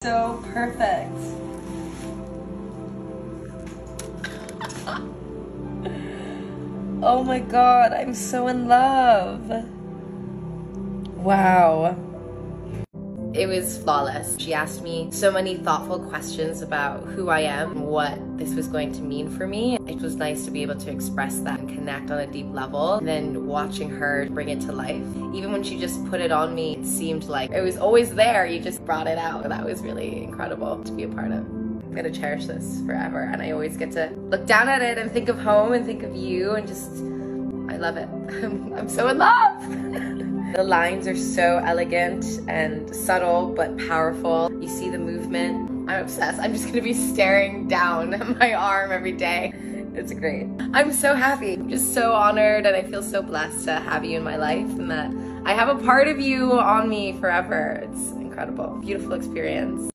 So perfect. Oh my god, I'm so in love. Wow. It was flawless. She asked me so many thoughtful questions about who I am, what this was going to mean for me. It was nice to be able to express that and connect on a deep level. And then watching her bring it to life. Even when she just put it on me, it seemed like it was always there. You just brought it out. That was really incredible to be a part of. I'm gonna cherish this forever. And I always get to look down at it and think of home and think of you and just, I love it. I'm so in love. The lines are so elegant and subtle but powerful. You see the movement. I'm obsessed. I'm just gonna be staring down at my arm every day. It's great. I'm so happy. I'm just so honored and I feel so blessed to have you in my life and that I have a part of you on me forever. It's incredible. Beautiful experience.